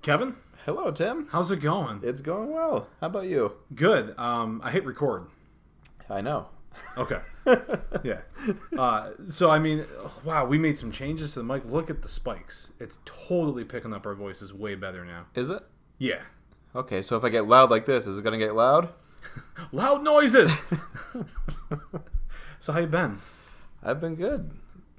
Kevin, Hello, Tim. how's it going? It's going well. How about you? Good. I hit record. I know. Okay. Yeah. Wow, we made some changes to the mic. Look at the spikes. It's totally picking up our voices way better now. Is it? Yeah. Okay, so if I get loud like this, is it going to get loud? Loud noises! So how you been? I've been good.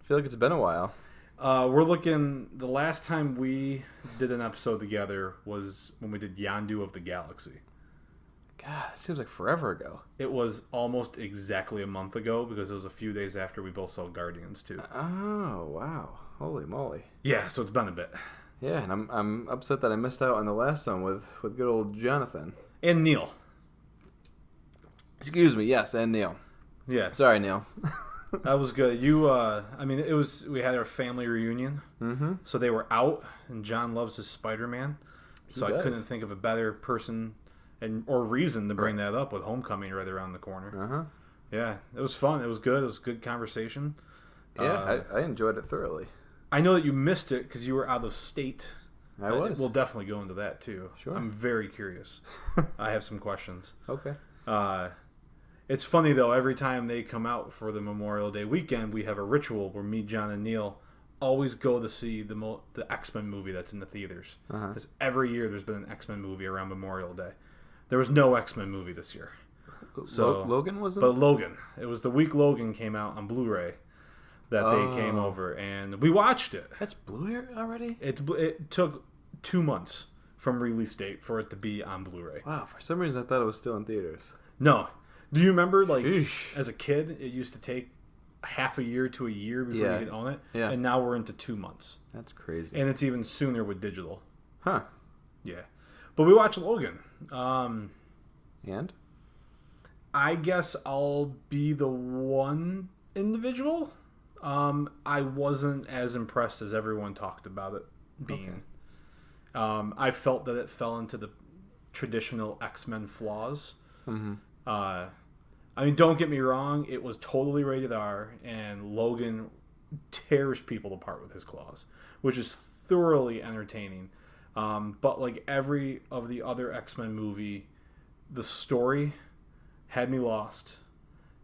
I feel like it's been a while. The last time we did an episode together was when we did Yondu of the Galaxy. God, it seems like forever ago. It was almost exactly a month ago because it was a few days after we both saw Guardians 2. Oh, wow. Holy moly. Yeah, so it's been a bit. Yeah, and I'm upset that I missed out on the last one with good old Jonathan. And Neil. Excuse me, yes, and Neil. Yeah. Sorry, Neil. That was good. We had our family reunion. Mm-hmm. So they were out, and John loves his Spider-Man. So I couldn't think of a better person or reason to bring that up with Homecoming right around the corner. Uh-huh. Yeah, it was fun. It was good. It was a good conversation. Yeah, I enjoyed it thoroughly. I know that you missed it because you were out of state. I was. We'll definitely go into that, too. Sure. I'm very curious. I have some questions. Okay. It's funny, though, every time they come out for the Memorial Day weekend, we have a ritual where me, John, and Neil always go to see the X-Men movie that's in the theaters. Because every year there's been an X-Men movie around Memorial Day. There was no X-Men movie this year. So Logan wasn't? But Logan. It was the week Logan came out on Blu-ray that they came over, and we watched it. That's Blu-ray already? It took 2 months from release date for it to be on Blu-ray. Wow, for some reason I thought it was still in theaters. No. Do you remember, Sheesh. as a kid, it used to take half a year to a year before you could own it? Yeah. And now we're into 2 months. That's crazy. And it's even sooner with digital. Huh. Yeah. But we watched Logan. And? I guess I'll be the one individual. I wasn't as impressed as everyone talked about it being. Okay. I felt that it fell into the traditional X-Men flaws. Mm-hmm. Don't get me wrong, it was totally rated R, and Logan tears people apart with his claws, which is thoroughly entertaining. But like every of the other X-Men movie, the story had me lost.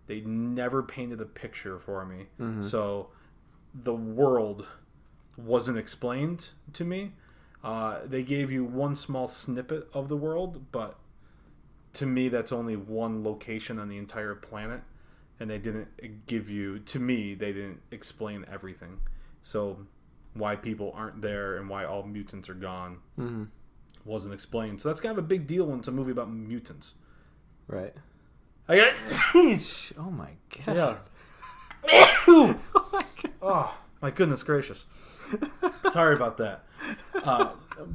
They never painted a picture for me. Mm-hmm. So the world wasn't explained to me. They gave you one small snippet of the world, but to me, that's only one location on the entire planet, and they didn't explain everything. So why people aren't there and why all mutants are gone wasn't explained. So that's kind of a big deal when it's a movie about mutants. Right. I got... Oh my god. Yeah. Oh my god. Oh, my goodness gracious. Sorry about that.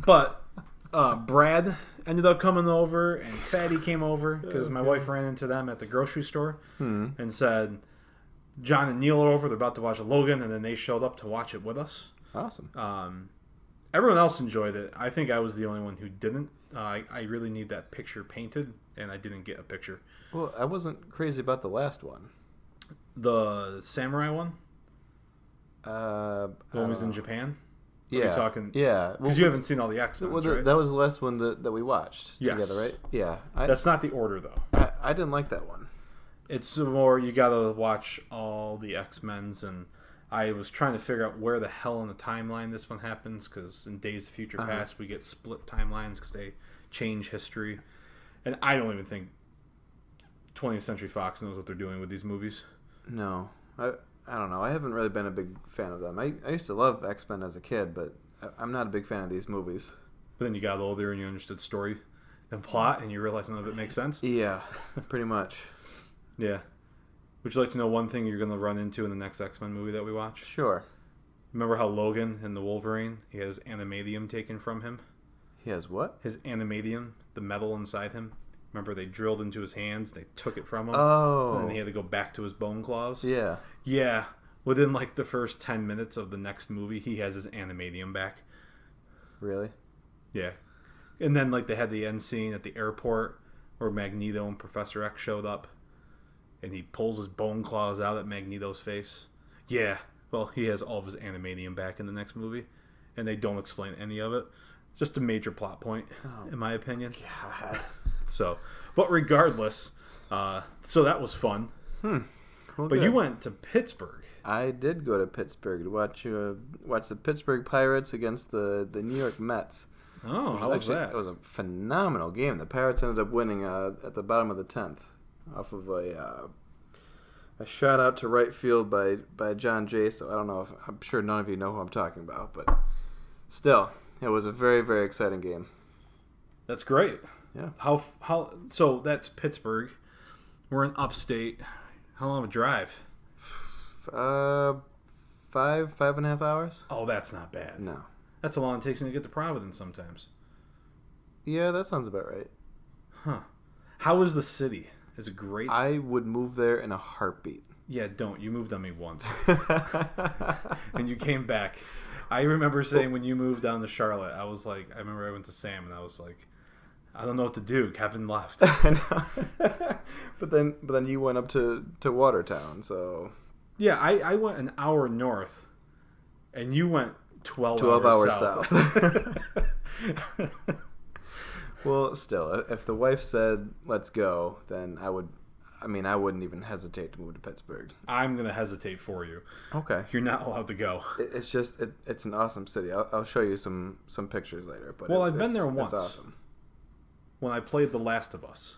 But Brad ended up coming over, and Fatty came over because my wife ran into them at the grocery store and said, John and Neil are over. They're about to watch Logan, and then they showed up to watch it with us. Awesome. Everyone else enjoyed it. I think I was the only one who didn't. I really need that picture painted, and I didn't get a picture. Well, I wasn't crazy about the last one. The samurai one? The one was in Japan? Yeah. Talking? Yeah. Because you haven't seen all the X-Men, right? That was the last one that we watched together, right? Yeah. That's not the order, though. I didn't like that one. It's more, you gotta watch all the X-Men's, and I was trying to figure out where the hell in the timeline this one happens, because in Days of Future Past, we get split timelines because they change history. And I don't even think 20th Century Fox knows what they're doing with these movies. No. I don't know. I haven't really been a big fan of them. I used to love X-Men as a kid, but I'm not a big fan of these movies. But then you got older and you understood story and plot, and you realize none of it makes sense? Yeah, pretty much. Yeah. Would you like to know one thing you're going to run into in the next X-Men movie that we watch? Sure. Remember how Logan in the Wolverine, he has animadium taken from him? He has what? His animadium, the metal inside him. Remember they drilled into his hands, they took it from him, and then he had to go back to his bone claws? Yeah. Yeah. Within like the first 10 minutes of the next movie, he has his animadium back. Really? Yeah. And then like they had the end scene at the airport where Magneto and Professor X showed up, and he pulls his bone claws out at Magneto's face. Yeah. Well, he has all of his animadium back in the next movie, and they don't explain any of it. Just a major plot point, in my opinion. God. So, but regardless, so that was fun. Well, But good. you went to Pittsburgh. I did go to Pittsburgh to watch the Pittsburgh Pirates against the New York Mets. Oh, how was that? It was a phenomenal game. The Pirates ended up winning at the bottom of the 10th off of a shot out to right field by John Jay. So I don't know I'm sure none of you know who I'm talking about, but still, it was a very, very exciting game. That's great. Yeah. How? So that's Pittsburgh. We're in upstate. How long of a drive? 5.5 hours. Oh, that's not bad. No. That's how long it takes me to get to Providence sometimes. Yeah, that sounds about right. Huh. How is the city? Is it great? I would move there in a heartbeat. Yeah, don't. You moved on me once. And you came back. I remember saying when you moved down to Charlotte, I was like, I remember I went to Sam and I was like, I don't know what to do. Kevin left. But then you went up to Watertown, so Yeah, I went an hour north, and you went 12 hours south. Well, still, if the wife said let's go, then I wouldn't even hesitate to move to Pittsburgh. I'm gonna hesitate for you. Okay. You're not allowed to go. It's just it's an awesome city. I'll show you some pictures later. But Well, I've been there once. It's awesome. When I played The Last of Us,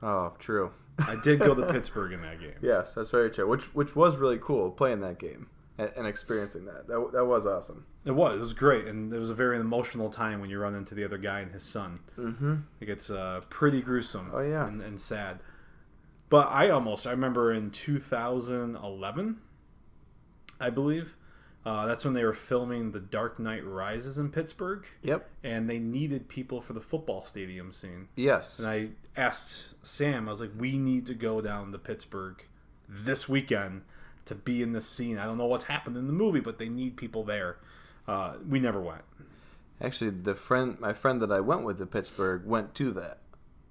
Oh, true. I did go to Pittsburgh in that game. Yes, that's very true. Which was really cool playing that game and experiencing that. That was awesome. It was great, and it was a very emotional time when you run into the other guy and his son. Mm-hmm. It gets pretty gruesome. Oh, yeah. and sad. But I remember in 2011, I believe, that's when they were filming The Dark Knight Rises in Pittsburgh. Yep. And they needed people for the football stadium scene. Yes. And I asked Sam, I was like, we need to go down to Pittsburgh this weekend to be in this scene. I don't know what's happened in the movie, but they need people there. We never went. Actually, my friend that I went with to Pittsburgh went to that.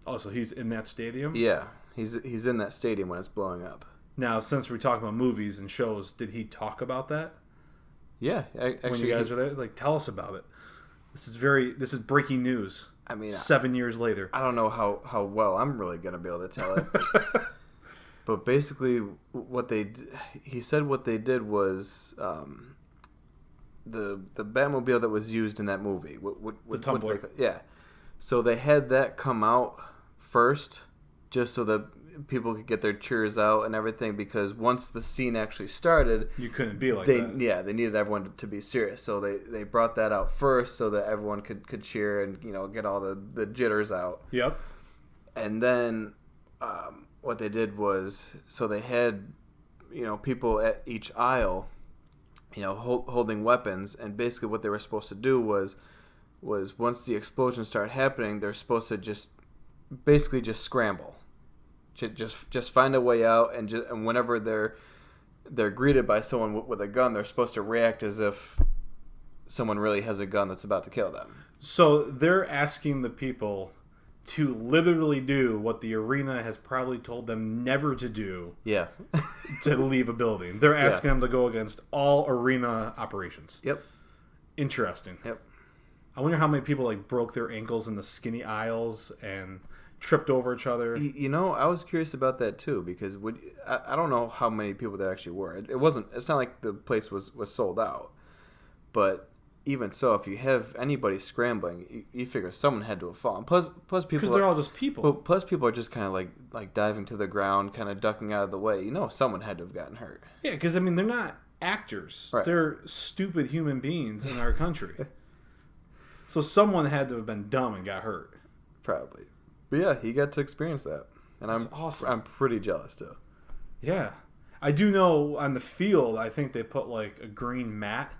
Oh, so he's in that stadium? Yeah, he's in that stadium when it's blowing up. Now, since we're talking about movies and shows, did he talk about that? Yeah, actually, when you guys were there? Like, tell us about it. This is breaking news. I mean, 7 years later. I don't know how well I'm really going to be able to tell it. But basically, he said what they did was the Batmobile that was used in that movie. The Tumbler. Yeah. So they had that come out first, just so that people could get their cheers out and everything, because once the scene actually started, you couldn't be like that. Yeah, they needed everyone to be serious, so they brought that out first so that everyone could cheer and get all the jitters out. Yep. And then what they did was, so they had people at each aisle, holding weapons, and basically what they were supposed to do was once the explosions start happening, they're supposed to just scramble. Just find a way out, and whenever they're greeted by someone with a gun, they're supposed to react as if someone really has a gun that's about to kill them. So they're asking the people to literally do what the arena has probably told them never to do. Yeah. To leave a building. They're asking them to go against all arena operations. Yep. Interesting. Yep. I wonder how many people broke their ankles in the skinny aisles and tripped over each other. I was curious about that too, because I don't know how many people there actually were. It's not like the place was sold out, but even so, if you have anybody scrambling, you figure someone had to have fallen. Plus people, because they're all just people. Well, plus people are just kind of like diving to the ground, kind of ducking out of the way. Someone had to have gotten hurt. Yeah, because they're not actors. Right. They're stupid human beings in our country. So someone had to have been dumb and got hurt. Probably. But yeah, he got to experience that. And That's awesome. I'm pretty jealous too. Yeah. I do know on the field, I think they put a green mat,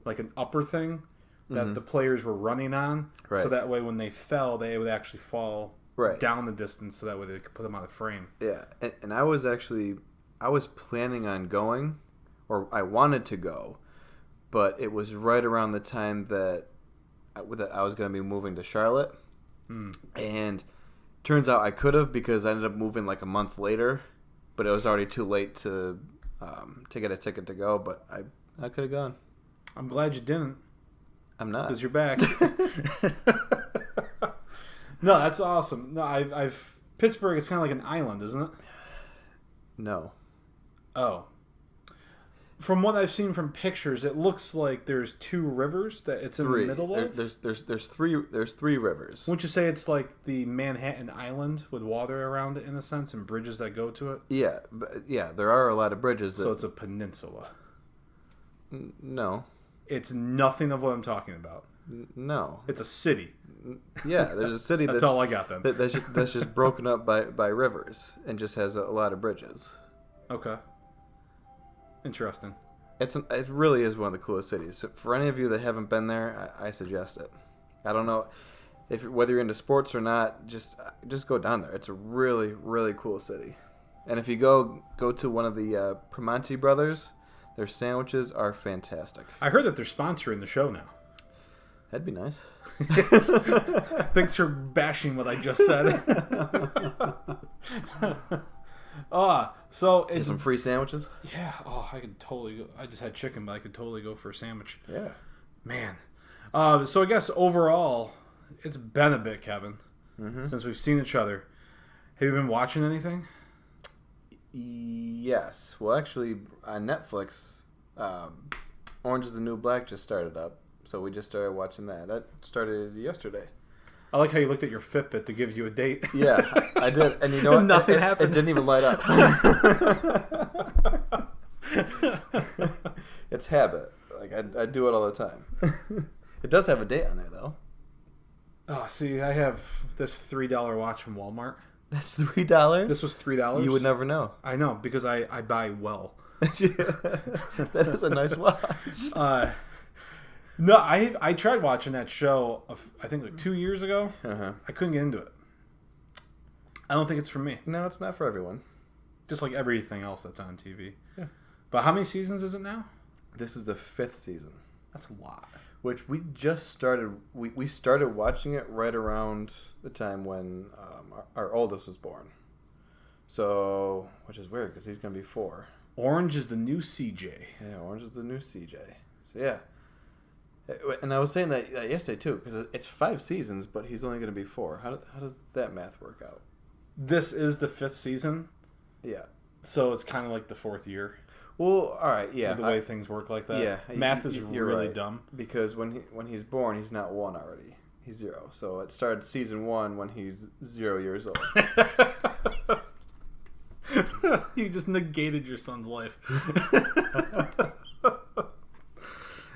like an upper thing that the players were running on. Right. So that way when they fell, they would actually fall right down the distance, so that way they could put them on the frame. Yeah. And I was planning on going, or I wanted to go, but it was right around the time that I was going to be moving to Charlotte. And turns out I could have, because I ended up moving a month later, but it was already too late to get a ticket to go, but I could have gone. I'm glad you didn't. I'm not. Because you're back. No, that's awesome. No, I've Pittsburgh. It's kind of like an island, isn't it? No. Oh. From what I've seen from pictures, it looks like there's 2 rivers that it's in the middle of. There's three rivers. Wouldn't you say it's like the Manhattan Island with water around it in a sense and bridges that go to it? Yeah, there are a lot of bridges. So it's a peninsula. No. It's nothing of what I'm talking about. No. It's a city. Yeah, there's a city that's all I got then. That's just broken up by rivers and just has a lot of bridges. Okay. Interesting. It really is one of the coolest cities. So for any of you that haven't been there, I suggest it. I don't know whether you're into sports or not. Just go down there. It's a really, really cool city. And if you go to one of the Primanti brothers, their sandwiches are fantastic. I heard that they're sponsoring the show now. That'd be nice. Thanks for bashing what I just said. So it's get some free sandwiches. Yeah. Oh, I could totally go. I just had chicken, but I could totally go for a sandwich. Yeah. Man. So I guess overall, it's been a bit, Kevin, since we've seen each other. Have you been watching anything? Yes. Well, actually, on Netflix, Orange is the New Black just started up. So we just started watching that. That started yesterday. I like how you looked at your Fitbit to give you a date. Yeah, I did. And you know what? Nothing happened. It didn't even light up. It's habit. Like I do it all the time. It does have a date on there, though. Oh, see, I have this $3 watch from Walmart. That's $3? This was $3. You would never know. I know, because I buy well. That is a nice watch. No, I tried watching that show, I think like 2 years ago. Uh-huh. I couldn't get into it. I don't think it's for me. No, it's not for everyone. Just like everything else that's on TV. Yeah. But how many seasons is it now? This is the 5th season. That's a lot. Which we just started. We started watching it right around the time when our oldest was born. So, which is weird because he's going to be 4. Orange is the new CJ. Yeah, Orange is the new CJ. So, yeah. And I was saying that yesterday, too, because it's 5 seasons, but he's only going to be 4. How does that math work out? This is the 5th season. Yeah. So it's kind of like the 4th year. Well, all right, yeah. The way things work like that. Yeah. Math is really right. dumb. Because when he's born, he's not 1 already. He's 0. So it started season 1 when he's 0 years old. You just negated your son's life.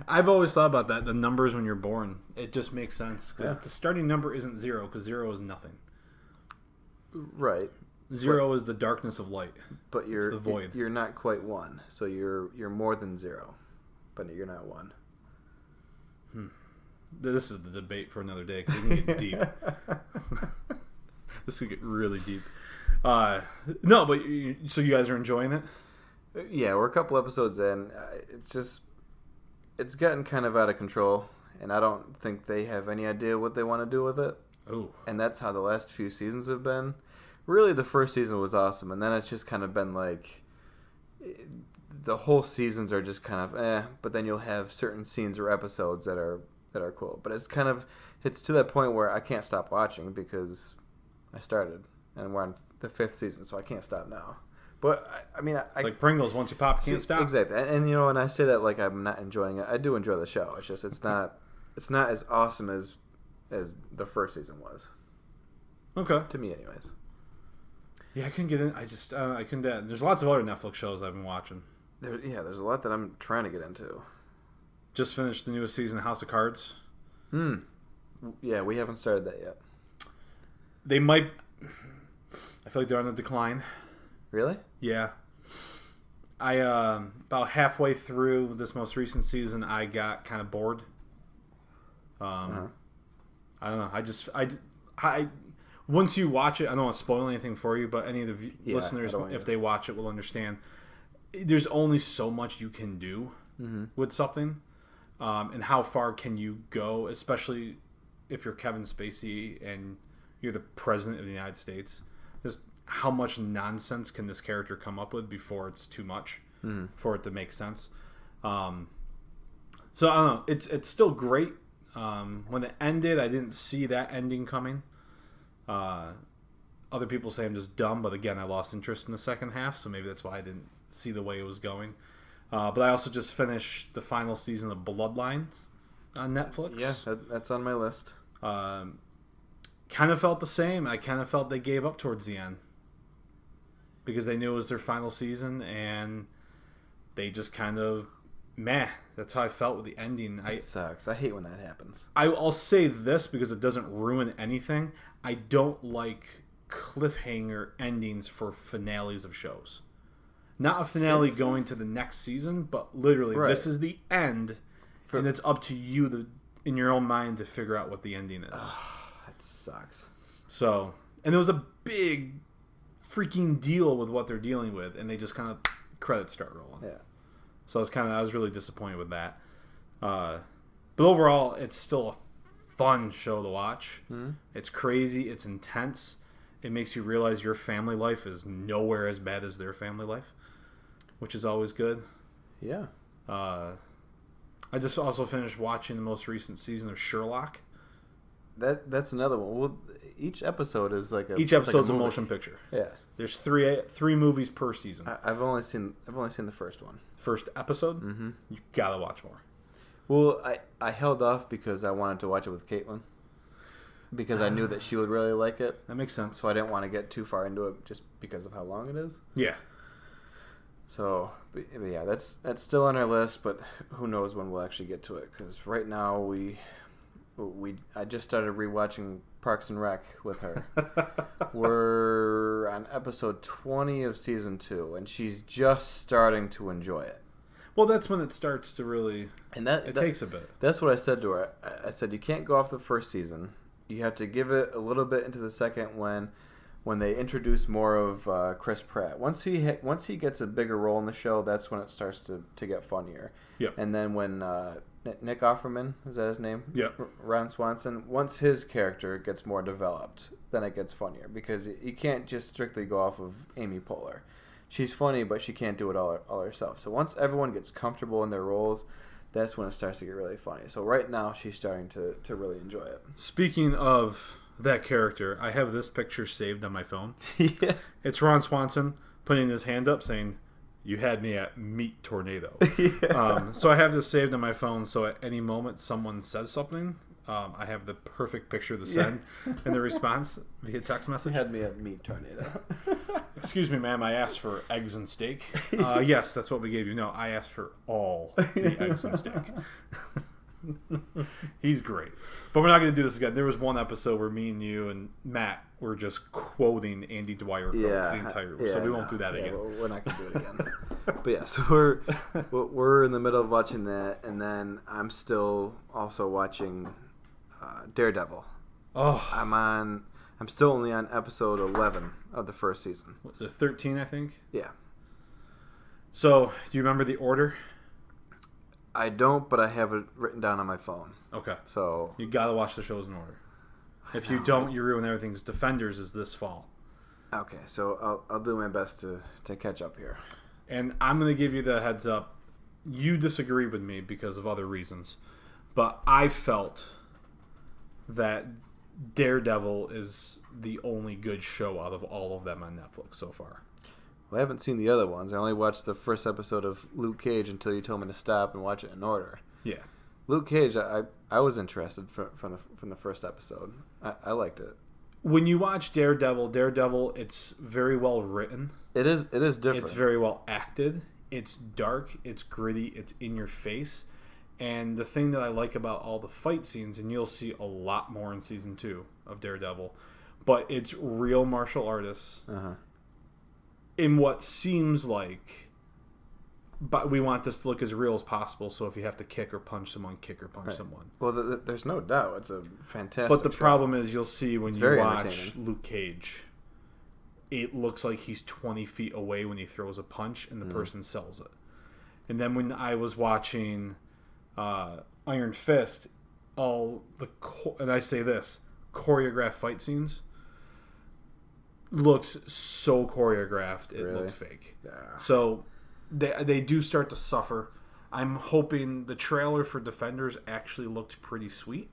I've always thought about that. The numbers when you're born, it just makes sense because the starting number isn't 0 because 0 is nothing. Right. 0 is the darkness of light. But it's the void. You're not quite 1, so you're more than 0, but you're not 1. This is the debate for another day because it can get deep. This could get really deep. No, but so you guys are enjoying it? Yeah, we're a couple episodes in. It's gotten kind of out of control, and I don't think they have any idea what they want to do with it. Oh. And that's how the last few seasons have been. Really, the first season was awesome, and then it's just kind of been like the whole seasons are just kind of but then you'll have certain scenes or episodes that are cool. But it's to that point where I can't stop watching because I started, and we're on the 5th season, so I can't stop now. But I mean, it's like Pringles. Once you pop, you can't stop. Exactly, and you know, and I say that like I'm not enjoying it. I do enjoy the show. It's just it's not as awesome as the first season was. Okay. To me, anyways. Yeah, I couldn't get in. I couldn't. There's lots of other Netflix shows I've been watching. There's a lot that I'm trying to get into. Just finished the newest season of House of Cards. Yeah, we haven't started that yet. They might. I feel like they're on a decline. Really? Yeah. I about halfway through this most recent season, I got kind of bored. I don't know. I once you watch it, I don't want to spoil anything for you, but any of the listeners, if they watch it, will understand. There's only so much you can do with something, and how far can you go, especially if you're Kevin Spacey and you're the president of the United States. Just how much nonsense can this character come up with before it's too much for it to make sense? So I don't know. It's still great When it ended, I didn't see that ending coming. Other people say I'm just dumb, but again, I lost interest in the second half, so maybe that's why I didn't see the way it was going. But I also just finished the final season of Bloodline on Netflix. Yeah, that's on my list. Kind of felt the same. I kind of felt they gave up towards the end because they knew it was their final season, and they just kind of That's how I felt with the ending. It sucks. I hate when that happens. I'll say this because it doesn't ruin anything. I don't like cliffhanger endings for finales of shows. Not a finale going to the next season, but literally this is the end, and it's up to you in your own mind to figure out what the ending is. That sucks. So, and it was a big freaking deal with what they're dealing with, and they just kind of credits start rolling. Yeah. So I was really disappointed with that. But overall, it's still a fun show to watch. Mm-hmm. It's crazy. It's intense. It makes you realize your family life is nowhere as bad as their family life, which is always good. Yeah. I just also finished watching the most recent season of Sherlock. That's another one. Well, each episode is each episode's a motion picture. Yeah. There's three movies per season. I've only seen the first one. First episode? Mm-hmm. You gotta watch more. Well, I held off because I wanted to watch it with Caitlin. Because I knew that she would really like it. That makes sense. So I didn't want to get too far into it just because of how long it is. Yeah. So, but yeah, that's still on our list, but who knows when we'll actually get to it? Because right now I just started rewatching Parks and Rec with her. We're on episode 20 of season 2, and she's just starting to enjoy it. Well, that's when it starts to really. And it takes a bit. That's what I said to her. I said you can't go off the first season. You have to give it a little bit into the second when they introduce more of Chris Pratt. Once he gets a bigger role in the show, that's when it starts to get funnier. Yeah. And then when Nick Offerman, is that his name? Yeah. Ron Swanson. Once his character gets more developed, then it gets funnier because you can't just strictly go off of Amy Poehler. She's funny, but she can't do it all herself. So once everyone gets comfortable in their roles, that's when it starts to get really funny. So right now, she's starting to really enjoy it. Speaking of that character, I have this picture saved on my phone. Yeah. It's Ron Swanson putting his hand up saying, "You had me at Meat Tornado." Yeah. So I have this saved on my phone, so at any moment someone says something, I have the perfect picture to send in the response via text message. You had me at Meat Tornado. Excuse me, ma'am, I asked for eggs and steak. Yes, that's what we gave you. No, I asked for all the eggs and steak. He's great. But we're not going to do this again. There was one episode where me and you and Matt were just quoting Andy Dwyer quotes the entire so we won't do that again. We're not going to do it again. But yeah, so we're in the middle of watching that, and then I'm still also watching Daredevil. Oh, I'm still only on episode 11 of the first season. Was it 13, I think? Yeah. So, do you remember the order? I don't, but I have it written down on my phone. Okay. So you got to watch the shows in order. If you don't, you ruin everything. 'Cause Defenders is this fall. Okay, so I'll do my best to catch up here. And I'm going to give you the heads up. You disagree with me because of other reasons. But I felt that Daredevil is the only good show out of all of them on Netflix so far. Well, I haven't seen the other ones. I only watched the first episode of Luke Cage until you told me to stop and watch it in order. Yeah. Luke Cage, I was interested from the first episode. I liked it. When you watch Daredevil, it's very well written. It is different. It's very well acted. It's dark. It's gritty. It's in your face. And the thing that I like about all the fight scenes, and you'll see a lot more in season 2 of Daredevil, but it's real martial artists in what seems like, but we want this to look as real as possible. So if you have to kick or punch someone, someone. Well, there's no doubt it's a fantastic. But the show. problem is, you'll see when it's you watch Luke Cage, it looks like he's 20 feet away when he throws a punch, and the person sells it. And then when I was watching Iron Fist, and I say this, choreographed fight scenes looked so choreographed it looked fake. Yeah. So they do start to suffer. I'm hoping the trailer for Defenders actually looked pretty sweet.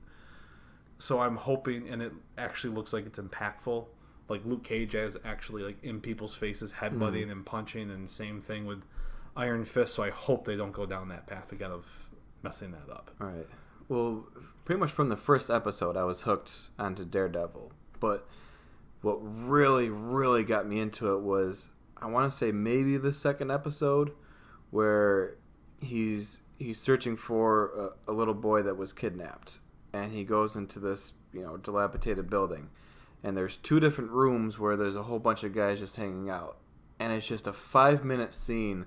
So I'm hoping, and it actually looks like it's impactful. Like Luke Cage is actually like in people's faces, headbutting and punching, and same thing with Iron Fist. So I hope they don't go down that path again of messing that up. All right. Well, pretty much from the first episode, I was hooked onto Daredevil. But what really, really got me into it was, I want to say maybe the second episode, where he's searching for a little boy that was kidnapped, and he goes into this dilapidated building, and there's 2 different rooms where there's a whole bunch of guys just hanging out, and it's just a 5-minute scene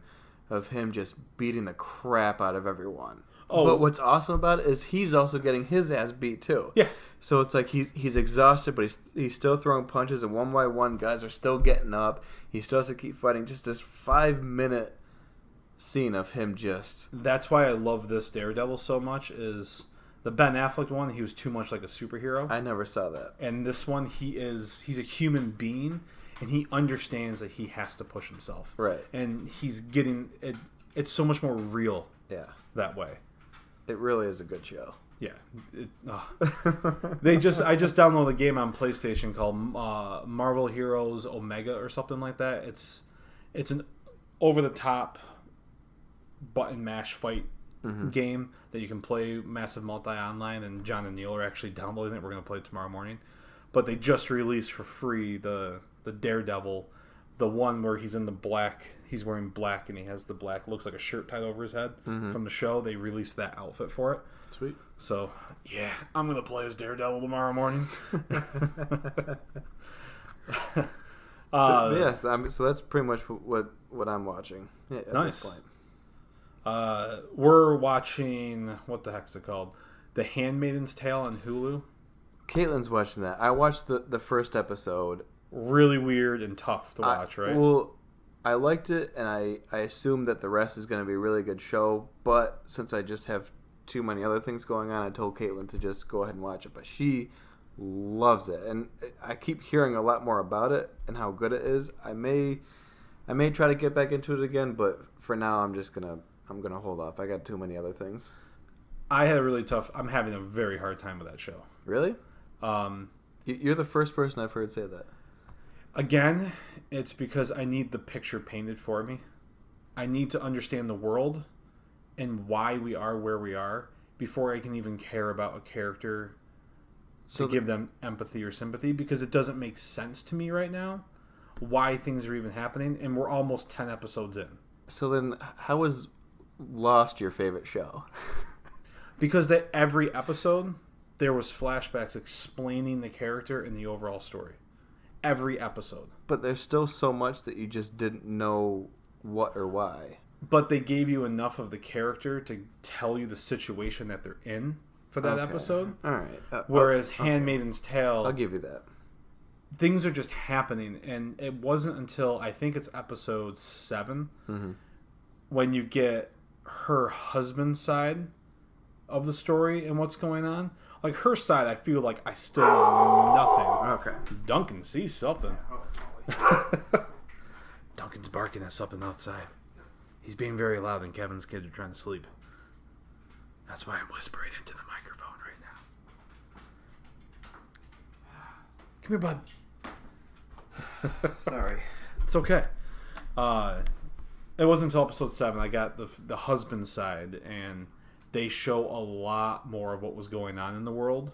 of him just beating the crap out of everyone. Oh. But what's awesome about it is he's also getting his ass beat too. Yeah. So it's like he's exhausted, but he's still throwing punches, and one by one guys are still getting up. He still has to keep fighting. Just this 5-minute scene of him just... That's why I love this Daredevil so much, is the Ben Affleck one, he was too much like a superhero. I never saw that. And this one, he's a human being, and he understands that he has to push himself. Right. And he's getting... It's so much more real that way. It really is a good show. Yeah. I just downloaded a game on PlayStation called Marvel Heroes Omega or something like that. It's an over-the-top button mash fight game that you can play massive multi-online, and John and Neil are actually downloading it. We're going to play it tomorrow morning. But they just released for free the Daredevil, the one where he's in the black, he's wearing black, and he has the black, looks like a shirt tied over his head from the show. They released that outfit for it. Sweet. So, yeah, I'm going to play as Daredevil tomorrow morning. So that's pretty much what I'm watching at nice. this point. We're watching, what the heck's it called? The Handmaid's Tale on Hulu. Caitlin's watching that. I watched the first episode. Really weird and tough to watch, right? Well, I liked it, and I assumed that the rest is going to be a really good show, but since I just have too many other things going on, I told Caitlin to just go ahead and watch it, but she loves it, and I keep hearing a lot more about it and how good it is. I may try to get back into it again, but for now I'm gonna hold off. I got too many other things. I'm having a very hard time with that show. Really? You're the first person I've heard say that. Again, it's because I need the picture painted for me. I need to understand the world and why we are where we are before I can even care about a character to give them empathy or sympathy, because it doesn't make sense to me right now why things are even happening, and we're almost 10 episodes in. So then how is Lost your favorite show? Because that every episode there was flashbacks explaining the character and the overall story. Every episode. But there's still so much that you just didn't know what or why. But they gave you enough of the character to tell you the situation that they're in for that episode. All right. Whereas Handmaid's Tale... I'll give you that. Things are just happening, and it wasn't until, I think it's episode 7, when you get her husband's side of the story and what's going on. Like, her side, I feel like I still know nothing. Okay. Duncan sees something. Duncan's barking at something outside. He's being very loud, and Kevin's kids are trying to sleep. That's why I'm whispering into the microphone right now. Come here, bud. Sorry. It's okay. It wasn't until episode 7 I got the husband side, and they show a lot more of what was going on in the world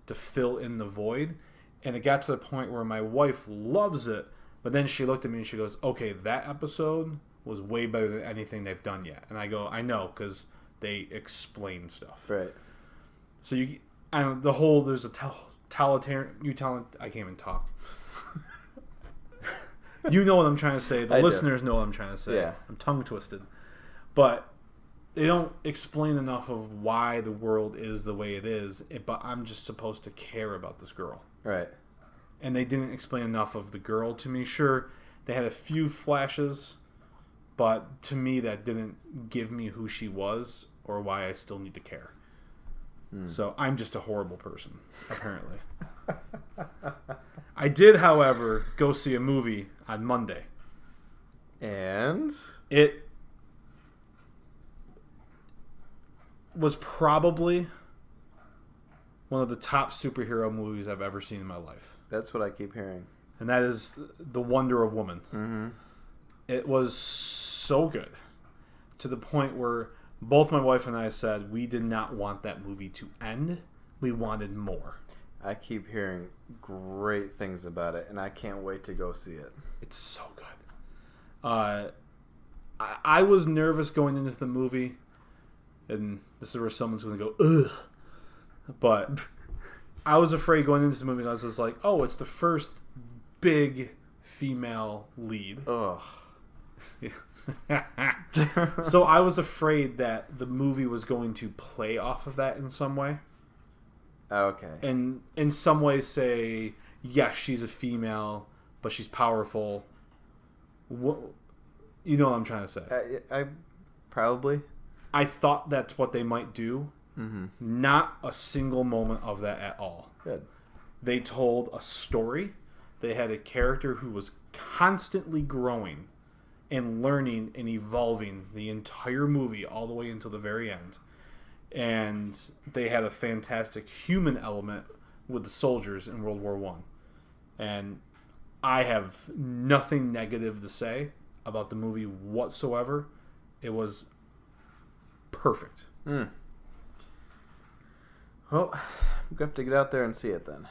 to fill in the void. And it got to the point where my wife loves it, but then she looked at me and she goes, okay, that episode was way better than anything they've done yet. And I go, I know, because they explain stuff. Right. So there's a totalitarian, I can't even talk. You know what I'm trying to say. The listeners know what I'm trying to say. Yeah. I'm tongue twisted. But they don't explain enough of why the world is the way it is, but I'm just supposed to care about this girl. Right. And they didn't explain enough of the girl to me. Sure, they had a few flashes, but to me that didn't give me who she was or why I still need to care. So I'm just a horrible person, apparently. I did, however, go see a movie on Monday. And? was probably one of the top superhero movies I've ever seen in my life. That's what I keep hearing. And that is The Wonder of Woman. Mm-hmm. It was so good to the point where both my wife and I said we did not want that movie to end. We wanted more. I keep hearing great things about it, and I can't wait to go see it. It's so good. I was nervous going into the movie, and this is where someone's going to go, ugh. But I was afraid going into the movie, and I was just like, oh, it's the first big female lead. Ugh. So I was afraid that the movie was going to play off of that in some way. Okay. And in some ways say, yes, she's a female, but she's powerful. What, you know what I'm trying to say. I probably. I thought that's what they might do. Mm-hmm. Not a single moment of that at all. Good. They told a story. They had a character who was constantly growing and learning and evolving the entire movie all the way until the very end. And they had a fantastic human element with the soldiers in World War I. And I have nothing negative to say about the movie whatsoever. It was perfect. Mm. Well, I'm going to have to get out there and see it then.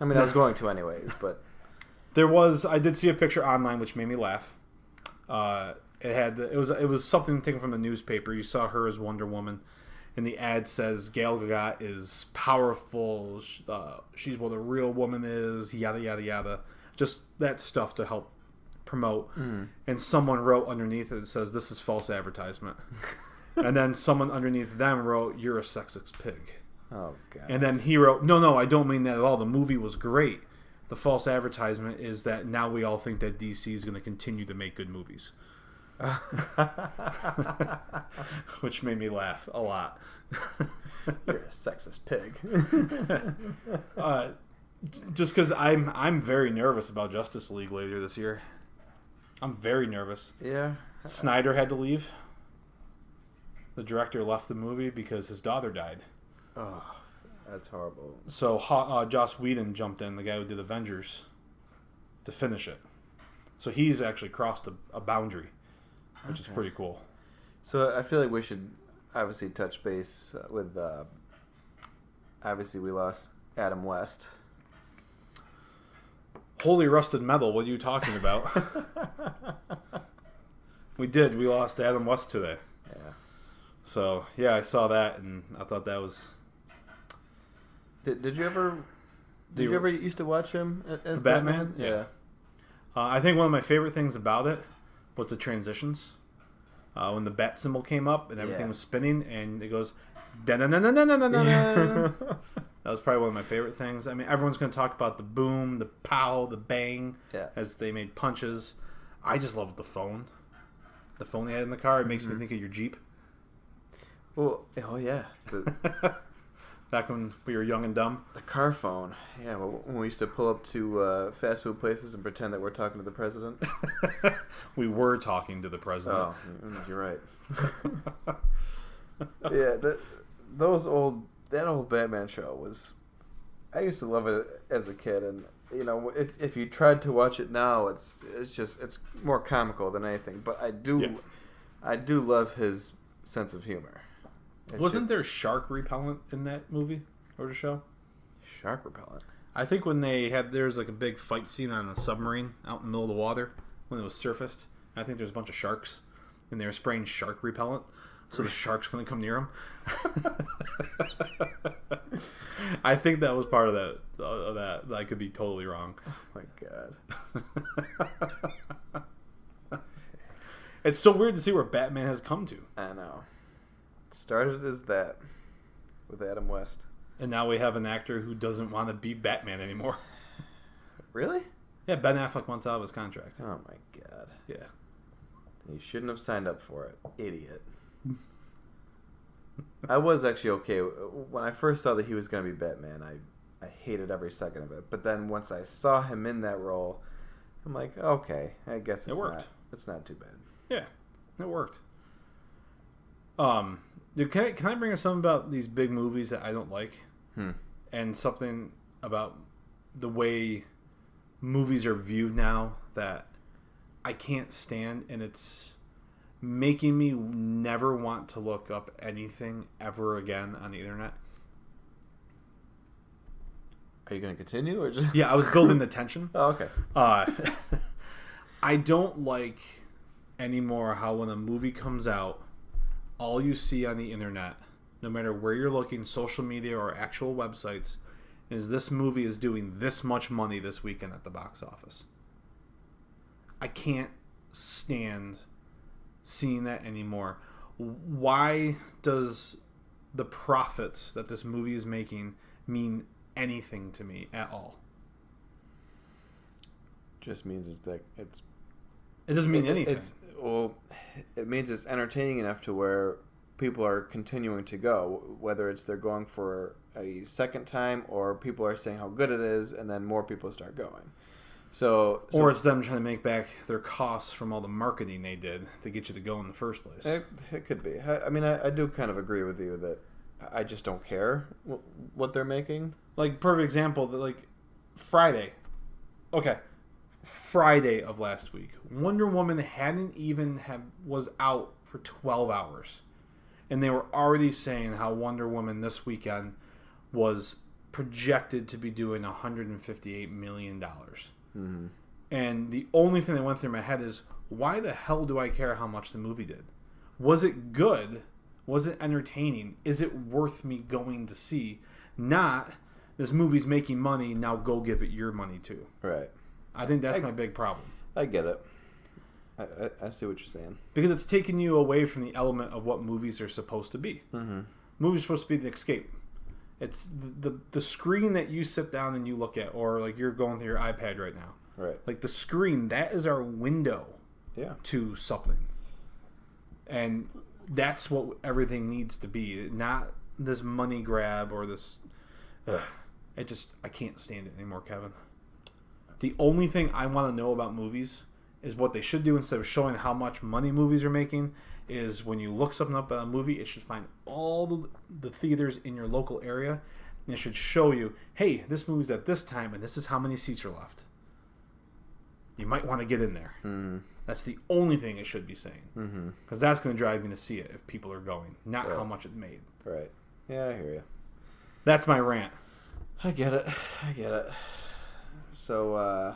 I mean, I was going to anyways, but... I did see a picture online which made me laugh. It was something taken from the newspaper. You saw her as Wonder Woman, and the ad says Gal Gadot is powerful. She's what a real woman is. Yada yada yada. Just that stuff to help promote. Mm. And someone wrote underneath it, says this is false advertisement. And then someone underneath them wrote, "You're a sexist pig." Oh God. And then he wrote, "No, I don't mean that at all. The movie was great. The false advertisement is that now we all think that DC is going to continue to make good movies." Which made me laugh a lot. You're a sexist pig. Just because I'm very nervous about Justice League later this year. I'm very nervous. Yeah. Snyder had to leave. The director left the movie because his daughter died. Oh, that's horrible. So Joss Whedon jumped in, the guy who did Avengers, to finish it. So he's actually crossed a boundary, which is pretty cool. So I feel like we should obviously touch base with... obviously, we lost Adam West. Holy rusted metal, what are you talking about? We did. We lost Adam West today. Yeah. So, yeah, I saw that, and I thought that was... Did you ever used to watch him as Batman? Yeah. I think one of my favorite things about it was the transitions. When the bat symbol came up and everything was spinning, and it goes... That was probably one of my favorite things. I mean, everyone's going to talk about the boom, the pow, the bang, as they made punches. I just love the phone. The phone they had in the car, it makes me think of your Jeep. Well, oh yeah. Back when we were young and dumb. The car phone. Yeah, well, when we used to pull up to fast food places and pretend that we're talking to the president. We were talking to the president. Oh, you're right. Yeah, that old Batman show was... I used to love it as a kid, and you know, if you tried to watch it now, it's more comical than anything. But I do love his sense of humor. Wasn't there shark repellent in that movie or the show? Shark repellent? I think when there's like a big fight scene on a submarine out in the middle of the water when it was surfaced. I think there's a bunch of sharks, and they were spraying shark repellent, so the sharks couldn't come near them. I think that was part of that. I could be totally wrong. Oh my God. It's so weird to see where Batman has come to. I know. Started as that with Adam West. And now we have an actor who doesn't want to be Batman anymore. Really? Yeah, Ben Affleck wants out of his contract. Oh my God. Yeah. You shouldn't have signed up for it. Idiot. I was actually okay. When I first saw that he was going to be Batman, I hated every second of it. But then once I saw him in that role, I'm like, okay, I guess it worked. It's not too bad. Yeah, it worked. Dude, can I bring up something about these big movies that I don't like? Hmm. And something about the way movies are viewed now that I can't stand, and it's making me never want to look up anything ever again on the internet. Are you going to continue or just... Yeah, I was building the tension. Oh, okay. I don't like anymore how when a movie comes out, all you see on the internet, no matter where you're looking, social media or actual websites, is this movie is doing this much money this weekend at the box office. I can't stand seeing that anymore. Why does the profits that this movie is making mean anything to me at all? Just means is that it's... It doesn't mean anything. It means it's entertaining enough to where people are continuing to go, whether it's they're going for a second time or people are saying how good it is, and then more people start going. Or it's them trying to make back their costs from all the marketing they did to get you to go in the first place. It could be. I mean, I do kind of agree with you that I just don't care what they're making. Like, perfect example, that like Friday. Okay. Friday of last week. Wonder Woman was out for 12 hours. And they were already saying how Wonder Woman this weekend was projected to be doing $158 million. Mm-hmm. And the only thing that went through my head is, why the hell do I care how much the movie did? Was it good? Was it entertaining? Is it worth me going to see? Not, this movie's making money, now go give it your money too. Right. I think that's my big problem. I get it. I see what you're saying. Because it's taking you away from the element of what movies are supposed to be. Mm-hmm. Movies are supposed to be the escape. It's the screen that you sit down and you look at, or like you're going through your iPad right now. Right. Like the screen, that is our window to something. And that's what everything needs to be. Not this money grab or this... I can't stand it anymore, Kevin. The only thing I want to know about movies is what they should do instead of showing how much money movies are making is when you look something up about a movie, it should find all the theaters in your local area, and it should show you, hey, this movie's at this time, and this is how many seats are left. You might want to get in there. Mm-hmm. That's the only thing it should be saying. Mm-hmm. Because that's going to drive me to see it if people are going, not right. how much it made. Right. Yeah, I hear you. That's my rant. I get it. So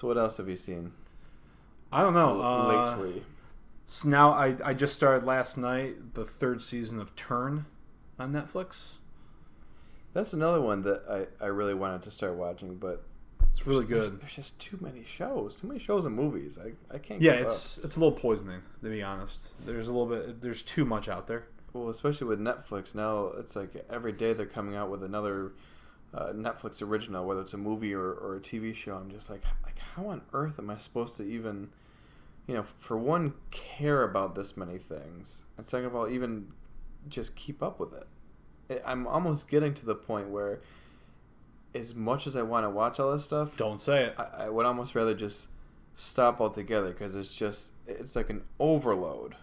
what else have you seen? I don't know. Lately. So now I just started last night the third season of Turn on Netflix. That's another one that I really wanted to start watching, but it's really good. There's just too many shows and movies. I can't. Yeah, it's a little poisoning, to be honest. There's too much out there. Well, especially with Netflix now, it's like every day they're coming out with another Netflix original, whether it's a movie or a TV show. I'm just like how on earth am I supposed to even, for one, care about this many things, and second of all, even just keep up with it. I'm almost getting to the point where, as much as I want to watch all this stuff, don't say it. I would almost rather just stop altogether because it's like an overload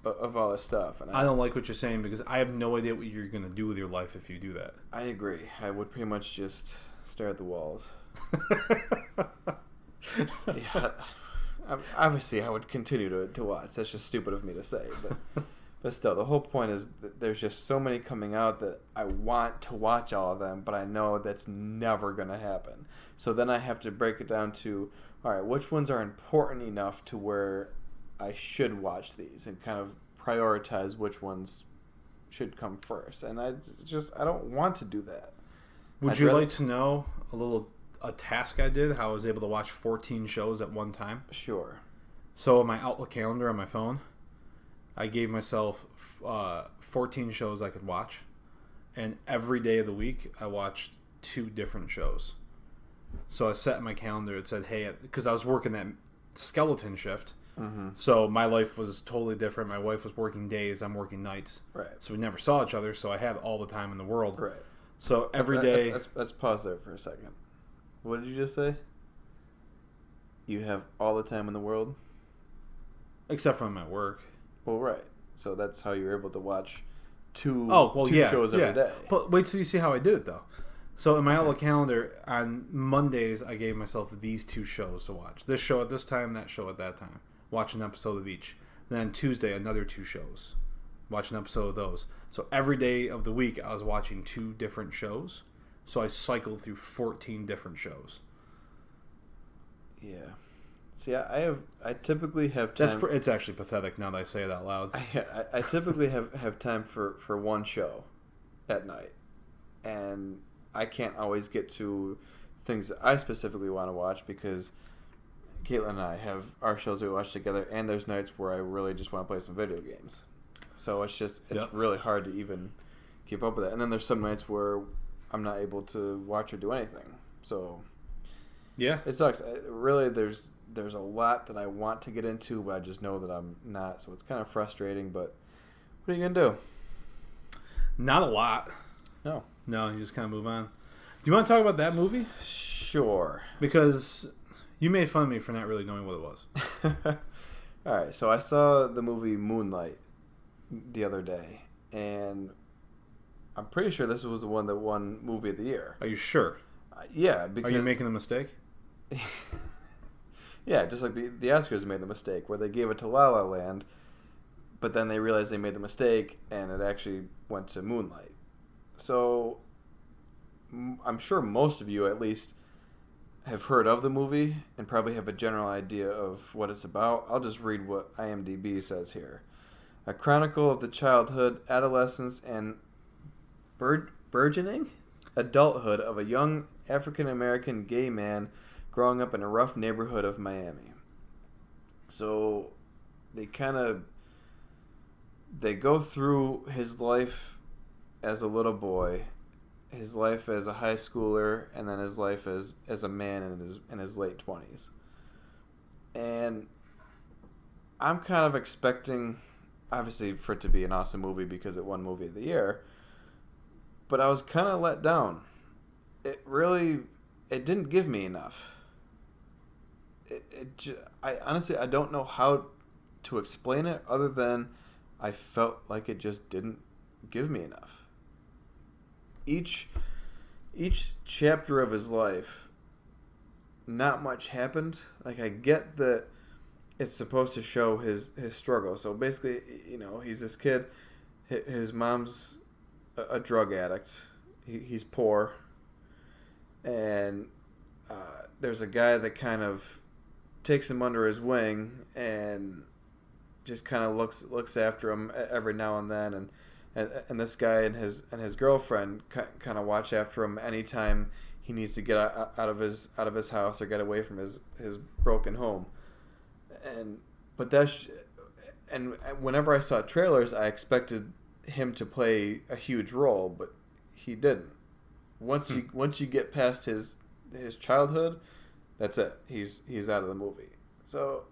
of all this stuff. And I don't like what you're saying because I have no idea what you're going to do with your life if you do that. I agree. I would pretty much just stare at the walls. Yeah, obviously I would continue to watch. That's just stupid of me to say, but still, the whole point is that there's just so many coming out that I want to watch all of them, but I know that's never going to happen. So then I have to break it down to, all right, which ones are important enough to where I should watch these and kind of prioritize which ones should come first. And I don't want to do that. Would you like to know a task I did, how I was able to watch 14 shows at one time? Sure. So in my Outlook calendar on my phone, I gave myself 14 shows I could watch. And every day of the week, I watched 2 different shows. So I set in my calendar, it said, hey, because I was working that skeleton shift. Mm-hmm. So my life was totally different. My wife was working days, I'm working nights. Right. So we never saw each other, so I had all the time in the world. Right. So every day... Let's pause there for a second. What did you just say? You have all the time in the world? Except for when I'm at work. Well, right. So that's how you're able to watch two shows every day. But wait till you see how I did it, though. So in my Outlook calendar, on Mondays, I gave myself these 2 shows to watch. This show at this time, that show at that time. Watch an episode of each. And then Tuesday, another 2 shows. Watch an episode of those. So every day of the week, I was watching 2 different shows. So I cycled through 14 different shows. Yeah. See, I typically have time. It's actually pathetic now that I say it out loud. I typically have time for one show at night. And I can't always get to things that I specifically want to watch because Caitlin and I have our shows that we watch together, and there's nights where I really just want to play some video games. So it's really hard to even keep up with it. And then there's some nights where I'm not able to watch or do anything. So yeah, it sucks. Really, there's a lot that I want to get into, but I just know that I'm not. So it's kind of frustrating. But what are you gonna do? Not a lot. No, you just kind of move on. Do you want to talk about that movie? Sure. Because you made fun of me for not really knowing what it was. All right, so I saw the movie Moonlight the other day, and I'm pretty sure this was the one that won Movie of the Year. Are you sure? Yeah. Because... Are you making a mistake? Yeah, just like the Oscars made the mistake, where they gave it to La La Land, but then they realized they made the mistake, and it actually went to Moonlight. So, I'm sure most of you, at least, have heard of the movie and probably have a general idea of what it's about. I'll just read what IMDb says here. A chronicle of the childhood, adolescence, and burgeoning adulthood of a young African-American gay man growing up in a rough neighborhood of Miami. So, they go through his life as a little boy, his life as a high schooler, and then his life as a man in his late 20s. And I'm kind of expecting, obviously, for it to be an awesome movie because it won Movie of the Year, but I was kind of let down. It didn't give me enough. I honestly, I don't know how to explain it other than I felt like it just didn't give me enough. Each chapter of his life, not much happened. Like, I get that it's supposed to show his struggle. So basically, he's this kid. His mom's a drug addict. He's poor, and there's a guy that kind of takes him under his wing and just kind of looks after him every now and then, and this guy and his girlfriend kind of watch after him anytime he needs to get out of his house or get away from his broken home. And whenever I saw trailers, I expected him to play a huge role, but he didn't. Once you get past his childhood, that's it. He's out of the movie. So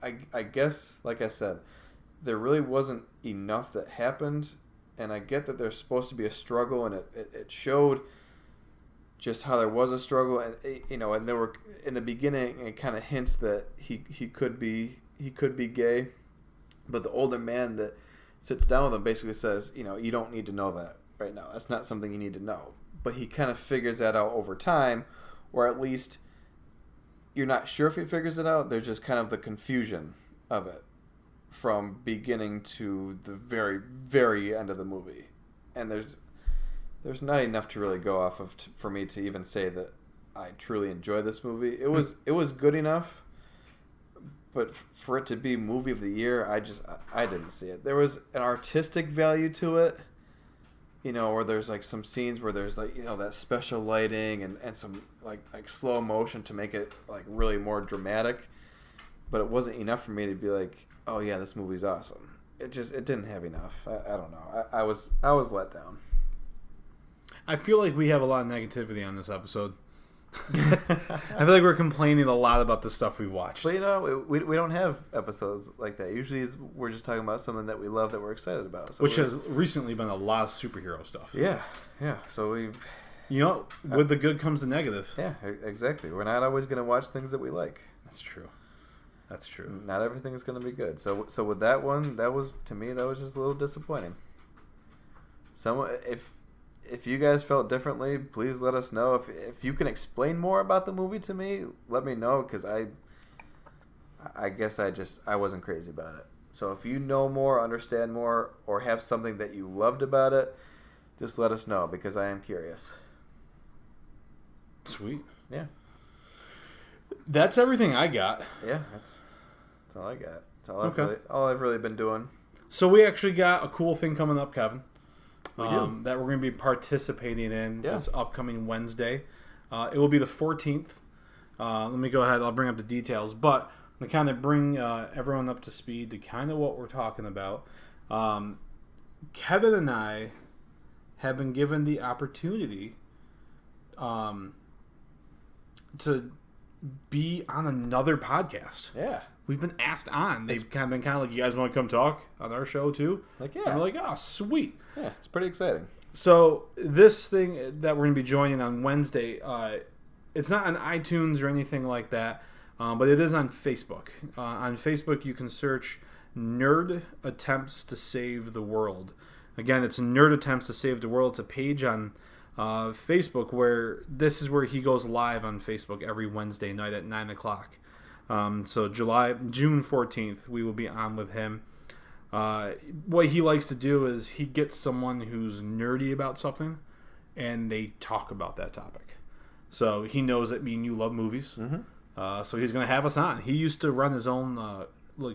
I guess, like I said, there really wasn't enough that happened, and I get that there's supposed to be a struggle, and it showed just how there was a struggle, and and there were in the beginning it kind of hints that he could be gay, but the older man that sits down with him basically says, you don't need to know that right now. That's not something you need to know. But he kind of figures that out over time, or at least you're not sure if he figures it out. There's just kind of the confusion of it from beginning to the very, very end of the movie. And there's not enough to really go off of for me to even say that I truly enjoyed this movie. It was good enough, but for it to be Movie of the Year, I didn't see it. There was an artistic value to it, where there's like some scenes where there's like, that special lighting and some like slow motion to make it like really more dramatic, but it wasn't enough for me to be like, oh yeah, this movie's awesome. It didn't have enough. I don't know. I was let down. I feel like we have a lot of negativity on this episode. I feel like we're complaining a lot about the stuff we watched. But we don't have episodes like that. Usually we're just talking about something that we love that we're excited about. So which has recently been a lot of superhero stuff. Yeah. So with the good comes the negative. Yeah, exactly. We're not always going to watch things that we like. That's true. That's true. Not everything's going to be good. So with that one, that was just a little disappointing. If you guys felt differently, please let us know. If you can explain more about the movie to me, let me know, because I guess I wasn't crazy about it. So if you know more, understand more, or have something that you loved about it, just let us know, because I am curious. Sweet. Yeah. That's everything I got. Yeah, that's all I got. That's all I've really been doing. So we actually got a cool thing coming up, Kevin. We do. That we're going to be participating in this upcoming Wednesday. It will be the 14th. Let me go ahead. I'll bring up the details. But to kind of bring everyone up to speed to kind of what we're talking about, Kevin and I have been given the opportunity to be on another podcast. Yeah. We've been asked on. They've kind of been like, you guys want to come talk on our show too? Like, yeah. And we're like, oh, sweet. Yeah, it's pretty exciting. So this thing that we're going to be joining on Wednesday, it's not on iTunes or anything like that, but it is on Facebook. On Facebook, you can search Nerd Attempts to Save the World. Again, it's Nerd Attempts to Save the World. It's a page on Facebook where this is where he goes live on Facebook every Wednesday night at 9 o'clock. So June 14th, we will be on with him. What he likes to do is he gets someone who's nerdy about something, and they talk about that topic. So he knows that me and you love movies. Mm-hmm. So he's going to have us on. He used to run his own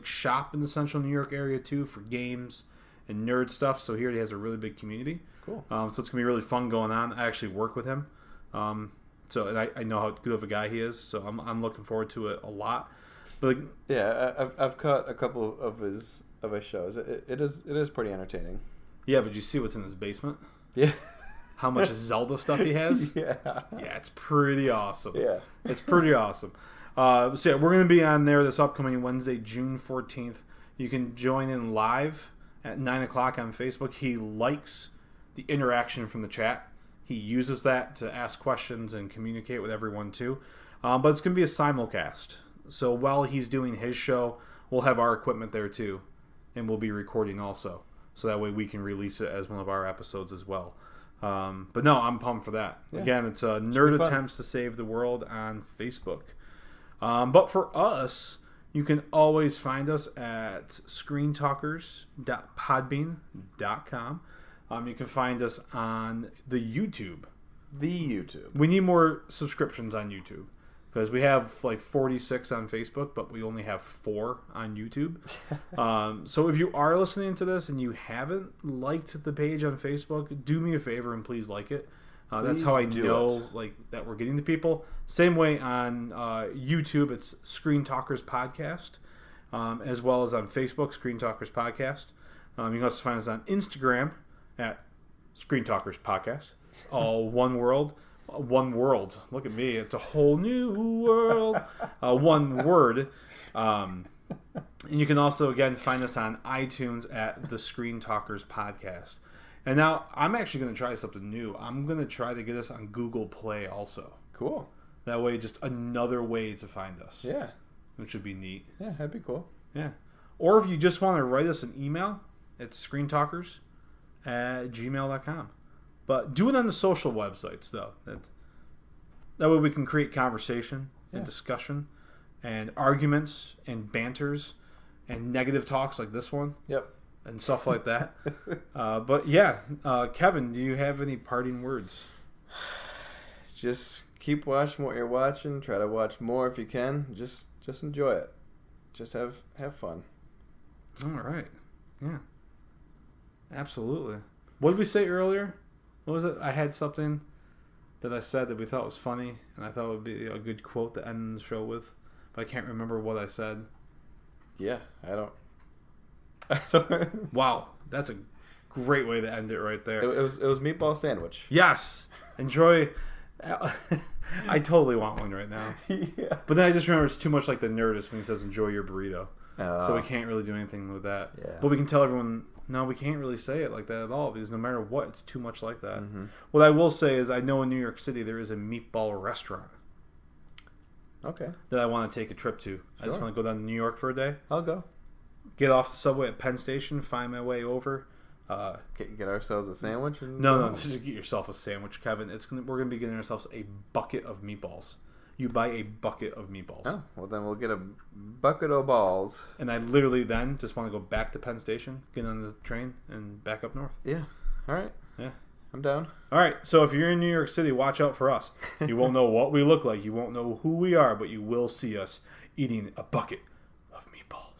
shop in the central New York area too for games and nerd stuff. So here he has a really big community. Cool. So it's going to be really fun going on. I actually work with him. And I know how good of a guy he is, so I'm looking forward to it a lot. But I've caught a couple of his shows. It is pretty entertaining. Yeah, but you see what's in his basement? Yeah. How much Zelda stuff he has? Yeah. Yeah, it's pretty awesome. Yeah. It's pretty awesome. So yeah, we're going to be on there this upcoming Wednesday, June 14th. You can join in live at 9 o'clock on Facebook. He likes the interaction from the chat. He uses that to ask questions and communicate with everyone too. But it's going to be a simulcast. So while he's doing his show, we'll have our equipment there too. And we'll be recording also. So that way we can release it as one of our episodes as well. But no, I'm pumped for that. Yeah. Again, it's Nerd Attempts to Save the World on Facebook. But for us, you can always find us at screentalkers.podbean.com. You can find us on the YouTube. We need more subscriptions on YouTube because we have like 46 on Facebook, but we only have 4 on YouTube. So if you are listening to this and you haven't liked the page on Facebook, do me a favor and please like it. That's how I know that we're getting to people. Same way on YouTube, it's Screen Talkers Podcast, as well as on Facebook, Screen Talkers Podcast. You can also find us on Instagram at Screen Talkers Podcast. All one world. Look at me. It's a whole new world. One word. And you can also, again, find us on iTunes at the Screen Talkers Podcast. And now I'm actually going to try something new. I'm going to try to get us on Google Play also. Cool. That way, just another way to find us. Yeah. Which would be neat. Yeah, that'd be cool. Yeah. Or if you just want to write us an email, it's screentalkers@gmail.com. But do it on the social websites, though. That way we can create conversation and discussion and arguments and banters and negative talks like this one. Yep. And stuff like that. But yeah, Kevin, do you have any parting words? Just keep watching what you're watching. Try to watch more if you can. Just enjoy it. Just have fun. All right. Yeah. Absolutely. What did we say earlier? What was it? I had something that I said that we thought was funny, and I thought it would be a good quote to end the show with, but I can't remember what I said. Yeah, I don't. Wow, that's a great way to end it right there. It was meatball sandwich. Yes, enjoy. I totally want one right now. Yeah. But then I just remember it's too much like the Nerdist when he says enjoy your burrito. So we can't really do anything with that. Yeah. But we can tell everyone, no, we can't really say it like that at all because no matter what, it's too much like that. Mm-hmm. What I will say is I know in New York City there is a meatball restaurant. Okay. that I want to take a trip to. I just Sure. want to go down to New York for a day. I'll go. Get off the subway at Penn Station, find my way over. Get ourselves a sandwich. And No, just get yourself a sandwich, Kevin. We're gonna be getting ourselves a bucket of meatballs. You buy a bucket of meatballs. Oh, well then we'll get a bucket of balls. And I literally then just want to go back to Penn Station, get on the train, and back up north. Yeah. All right. Yeah. I'm down. All right. So if you're in New York City, watch out for us. You won't know what we look like. You won't know who we are, but you will see us eating a bucket of meatballs.